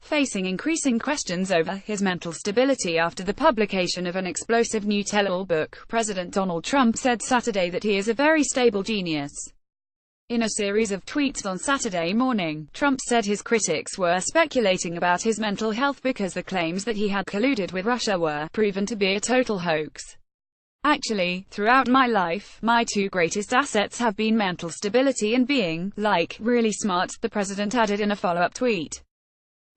facing increasing questions over his mental stability after the publication of an explosive new tell-all book. President Donald Trump said Saturday that he is a very stable genius. In a series of tweets on Saturday morning, Trump said his critics were speculating about his mental health because the claims that he had colluded with Russia were proven to be a total hoax. Actually, throughout my life, my two greatest assets have been mental stability and being, like, really smart, the president added in a follow-up tweet.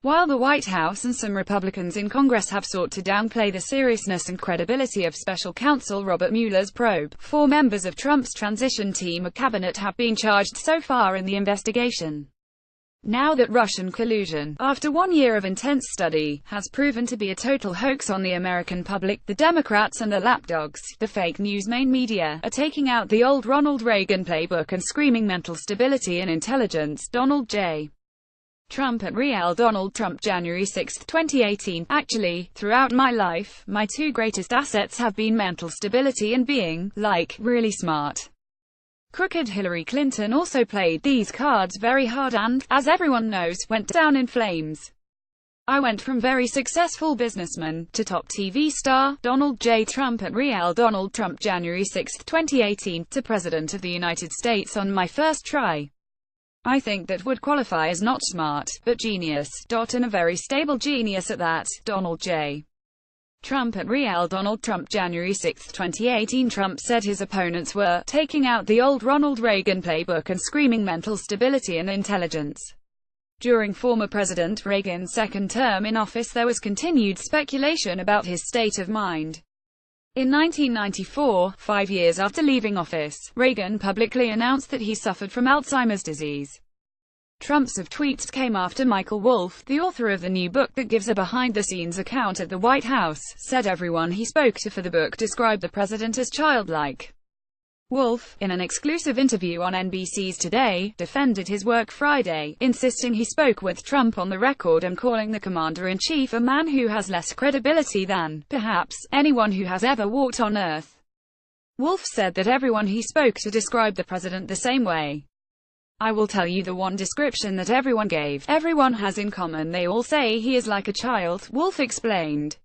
While the White House and some Republicans in Congress have sought to downplay the seriousness and credibility of Special Counsel Robert Mueller's probe, 4 members of Trump's transition team or cabinet have been charged so far in the investigation. Now that Russian collusion, after 1 year of intense study, has proven to be a total hoax on the American public, the Democrats and the lapdogs, the fake news main media, are taking out the old Ronald Reagan playbook and screaming mental stability and intelligence. Donald J. Trump at Real Donald Trump, January 6, 2018. Actually, throughout my life, my two greatest assets have been mental stability and being, like, really smart. Crooked Hillary Clinton also played these cards very hard and, as everyone knows, went down in flames. I went from very successful businessman to top TV star. Donald J. Trump at Real Donald Trump, January 6, 2018, to President of the United States on my first try. I think that would qualify as not smart, but genius. And a very stable genius at that. Donald J. Trump at Real Donald Trump, January 6, 2018. Trump said his opponents were taking out the old Ronald Reagan playbook and screaming mental stability and intelligence. During former President Reagan's second term in office, there was continued speculation about his state of mind. In 1994, 5 years after leaving office, Reagan publicly announced that he suffered from Alzheimer's disease. Trump's tweets came after Michael Wolff, the author of the new book that gives a behind-the-scenes account at the White House, said everyone he spoke to for the book described the president as childlike. Wolff, in an exclusive interview on NBC's Today, defended his work Friday, insisting he spoke with Trump on the record and calling the commander-in-chief a man who has less credibility than, perhaps, anyone who has ever walked on Earth. Wolff said that everyone he spoke to described the president the same way. I will tell you the one description that everyone gave. Everyone has in common, they all say he is like a child, Wolff explained.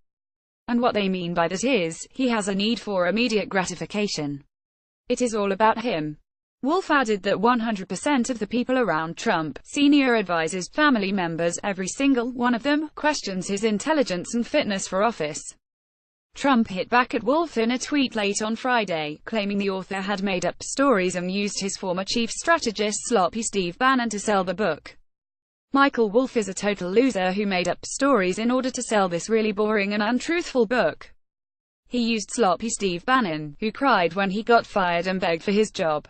And what they mean by that is, he has a need for immediate gratification. It is all about him. Wolff added that 100% of the people around Trump, senior advisors, family members, every single one of them, questions his intelligence and fitness for office. Trump hit back at Wolff in a tweet late on Friday, claiming the author had made up stories and used his former chief strategist Sloppy Steve Bannon to sell the book. Michael Wolff is a total loser who made up stories in order to sell this really boring and untruthful book. He used Sloppy Steve Bannon, who cried when he got fired and begged for his job.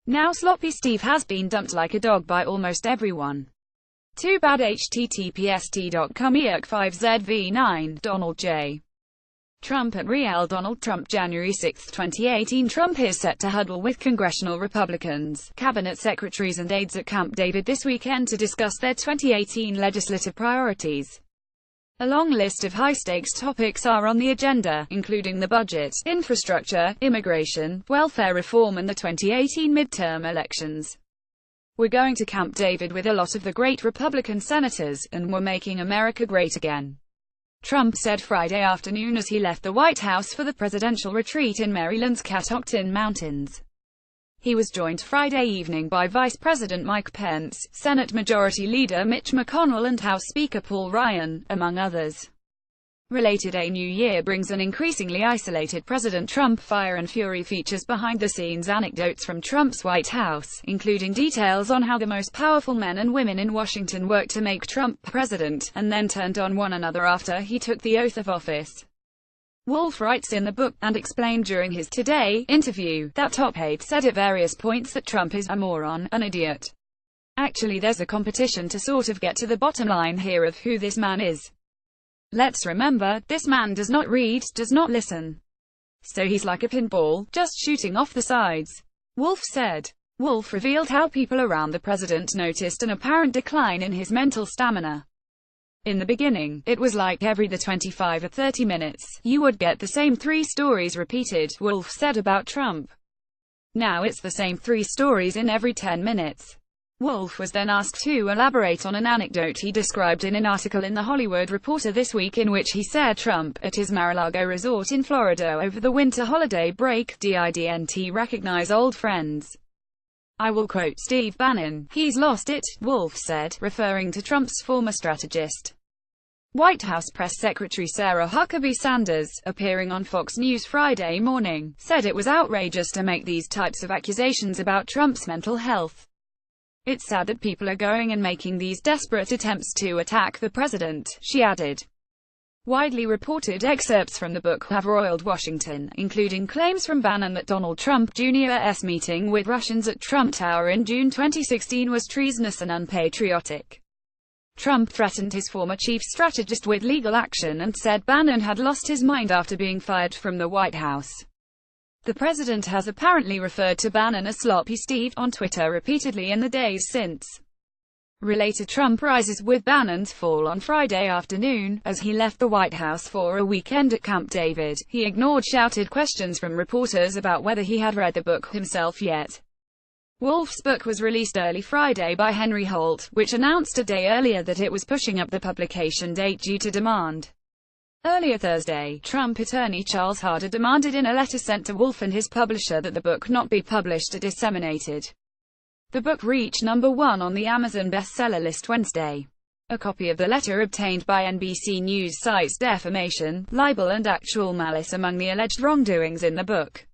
Now Sloppy Steve has been dumped like a dog by almost everyone. Too bad. https://t.com EAC5ZV9. Donald J. Trump at Real Donald Trump, January 6, 2018. Trump is set to huddle with congressional Republicans, cabinet secretaries and aides at Camp David this weekend to discuss their 2018 legislative priorities. A long list of high-stakes topics are on the agenda, including the budget, infrastructure, immigration, welfare reform and the 2018 midterm elections. We're going to Camp David with a lot of the great Republican senators, and we're making America great again. Trump said Friday afternoon as he left the White House for the presidential retreat in Maryland's Catoctin Mountains. He was joined Friday evening by Vice President Mike Pence, Senate Majority Leader Mitch McConnell and House Speaker Paul Ryan, among others. Related, a new year brings an increasingly isolated President Trump. Fire and Fury features behind-the-scenes anecdotes from Trump's White House, including details on how the most powerful men and women in Washington worked to make Trump president, and then turned on one another after he took the oath of office. Wolff writes in the book, and explained during his Today interview, that top aides said at various points that Trump is a moron, an idiot. Actually, there's a competition to sort of get to the bottom line here of who this man is. Let's remember, this man does not read, does not listen. So he's like a pinball, just shooting off the sides. Wolff said. Wolff revealed how people around the president noticed an apparent decline in his mental stamina. In the beginning, it was like every 25 or 30 minutes, you would get the same 3 stories repeated, Wolff said about Trump. Now it's the same 3 stories in every 10 minutes. Wolff was then asked to elaborate on an anecdote he described in an article in The Hollywood Reporter this week, in which he said Trump, at his Mar-a-Lago resort in Florida over the winter holiday break, didn't recognize old friends. "I will quote Steve Bannon, he's lost it," Wolff said, referring to Trump's former strategist. White House Press Secretary Sarah Huckabee Sanders, appearing on Fox News Friday morning, said it was outrageous to make these types of accusations about Trump's mental health. "It's sad that people are going and making these desperate attempts to attack the president," she added. Widely reported excerpts from the book have roiled Washington, including claims from Bannon that Donald Trump Jr.'s meeting with Russians at Trump Tower in June 2016 was treasonous and unpatriotic. Trump threatened his former chief strategist with legal action and said Bannon had lost his mind after being fired from the White House. The president has apparently referred to Bannon as Sloppy Steve on Twitter repeatedly in the days since. Related Trump rises with Bannon's fall on Friday afternoon. As he left the White House for a weekend at Camp David, he ignored shouted questions from reporters about whether he had read the book himself yet. Wolff's book was released early Friday by Henry Holt, which announced a day earlier that it was pushing up the publication date due to demand. Earlier Thursday, Trump attorney Charles Harder demanded in a letter sent to Wolff and his publisher that the book not be published or disseminated. The book reached #1 on the Amazon bestseller list Wednesday. A copy of the letter obtained by NBC News cites defamation, libel and actual malice among the alleged wrongdoings in the book.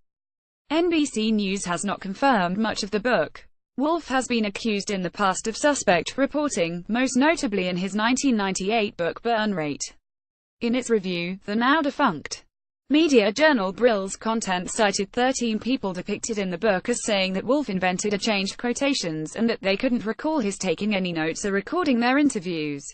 NBC News has not confirmed much of the book. Wolff has been accused in the past of suspect reporting, most notably in his 1998 book Burn Rate. In its review, the now-defunct media journal Brill's content cited 13 people depicted in the book as saying that Wolff invented or changed quotations, and that they couldn't recall his taking any notes or recording their interviews.